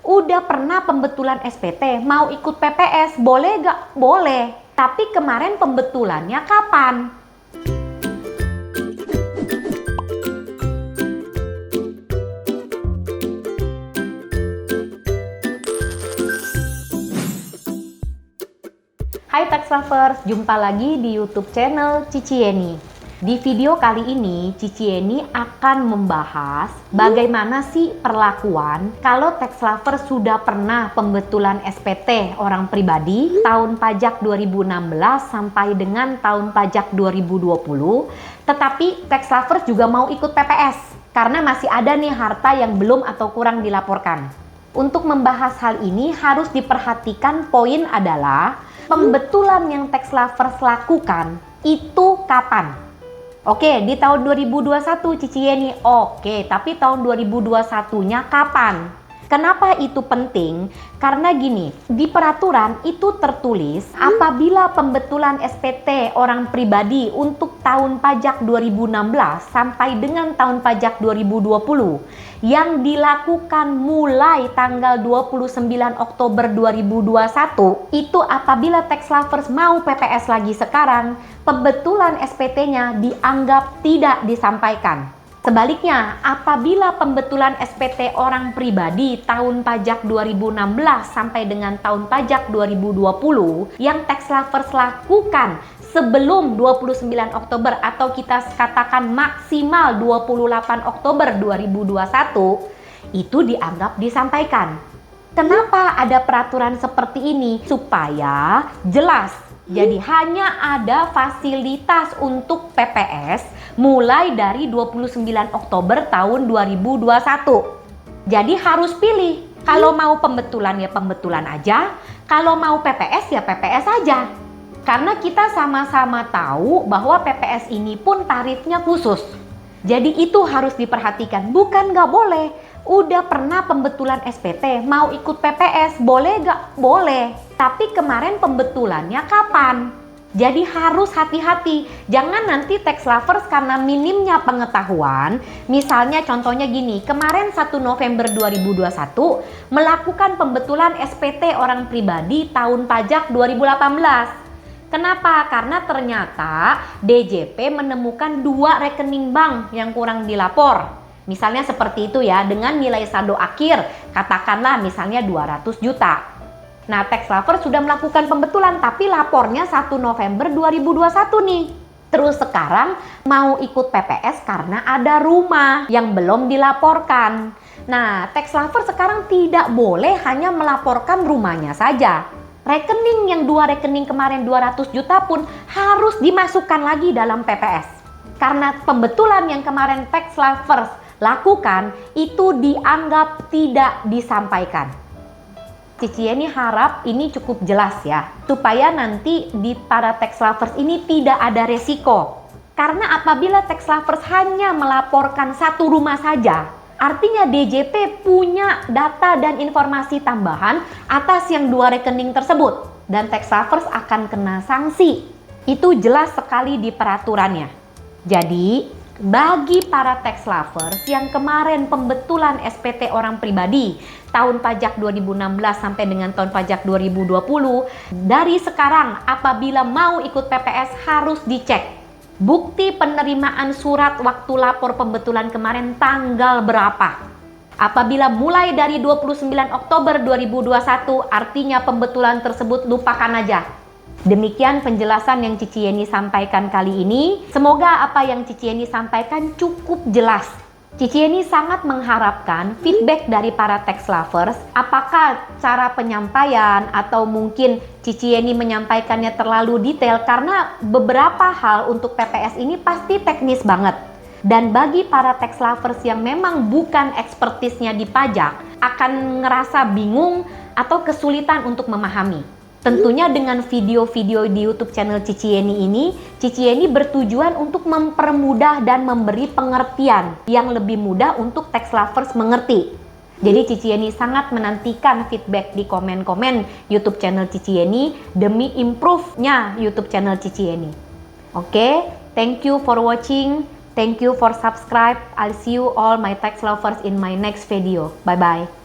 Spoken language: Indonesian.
udah pernah pembetulan SPT, mau ikut PPS, boleh gak? Boleh. Tapi kemarin pembetulannya kapan? Hai Tax Lovers, jumpa lagi di YouTube channel Cici Yeni. Di video kali ini, Cici Yeni akan membahas bagaimana sih perlakuan kalau tax lover sudah pernah pembetulan SPT orang pribadi tahun pajak 2016 sampai dengan tahun pajak 2020, tetapi tax lover juga mau ikut PPS karena masih ada nih harta yang belum atau kurang dilaporkan. Untuk membahas hal ini harus diperhatikan poin adalah pembetulan yang tax lovers lakukan itu kapan? Oke, di tahun 2021 Cici Yeni. Oke, tapi tahun 2021-nya kapan? Kenapa itu penting? Karena gini, di peraturan itu tertulis apabila pembetulan SPT orang pribadi untuk tahun pajak 2016 sampai dengan tahun pajak 2020 yang dilakukan mulai tanggal 29 Oktober 2021 itu apabila tax lovers mau PPS lagi sekarang, pembetulan SPT-nya dianggap tidak disampaikan. Sebaliknya, apabila pembetulan SPT orang pribadi tahun pajak 2016 sampai dengan tahun pajak 2020 yang tax lovers lakukan sebelum 29 Oktober atau kita katakan maksimal 28 Oktober 2021 itu dianggap disampaikan. Kenapa ada peraturan seperti ini? Supaya jelas. Jadi hanya ada fasilitas untuk PPS mulai dari 29 Oktober tahun 2021. Jadi harus pilih. Kalau mau pembetulan ya pembetulan aja, kalau mau PPS ya PPS aja. Karena kita sama-sama tahu bahwa PPS ini pun tarifnya khusus. Jadi itu harus diperhatikan, bukan nggak boleh. Udah pernah pembetulan SPT, mau ikut PPS, boleh gak? Boleh. Tapi kemarin pembetulannya kapan? Jadi harus hati-hati. Jangan nanti tax lovers karena minimnya pengetahuan, misalnya contohnya gini, kemarin 1 November 2021 melakukan pembetulan SPT orang pribadi tahun pajak 2018. Kenapa? Karena ternyata DJP menemukan 2 rekening bank yang kurang dilapor. Misalnya seperti itu ya, dengan nilai saldo akhir, katakanlah misalnya 200 juta. Nah, tax lover sudah melakukan pembetulan, tapi lapornya 1 November 2021 nih. Terus sekarang mau ikut PPS karena ada rumah yang belum dilaporkan. Nah, tax lover sekarang tidak boleh hanya melaporkan rumahnya saja. Rekening yang 2 rekening kemarin 200 juta pun harus dimasukkan lagi dalam PPS. Karena pembetulan yang kemarin tax lovers lakukan itu dianggap tidak disampaikan. Cici Yeni harap ini cukup jelas ya, supaya nanti di para tax lovers ini tidak ada resiko. Karena apabila tax lovers hanya melaporkan 1 rumah saja, artinya DJP punya data dan informasi tambahan atas yang 2 rekening tersebut, dan tax lovers akan kena sanksi. Itu jelas sekali di peraturannya. Jadi bagi para tax lovers yang kemarin pembetulan SPT orang pribadi tahun pajak 2016 sampai dengan tahun pajak 2020, dari sekarang apabila mau ikut PPS harus dicek bukti penerimaan surat waktu lapor pembetulan kemarin tanggal berapa. Apabila mulai dari 29 Oktober 2021 artinya pembetulan tersebut lupakan aja. Demikian penjelasan yang Cici Yeni sampaikan kali ini. Semoga apa yang Cici Yeni sampaikan cukup jelas. Cici Yeni sangat mengharapkan feedback dari para tax lovers. Apakah cara penyampaian atau mungkin Cici Yeni menyampaikannya terlalu detail, karena beberapa hal untuk PPS ini pasti teknis banget. Dan bagi para tax lovers yang memang bukan ekspertisnya di pajak akan ngerasa bingung atau kesulitan untuk memahami. Tentunya dengan video-video di YouTube channel Cici Yeni ini, Cici Yeni bertujuan untuk mempermudah dan memberi pengertian yang lebih mudah untuk tax lovers mengerti. Jadi Cici Yeni sangat menantikan feedback di komen-komen YouTube channel Cici Yeni demi improve-nya YouTube channel Cici Yeni. Oke, thank you for watching. Thank you for subscribe. I'll see you all my tax lovers in my next video. Bye-bye.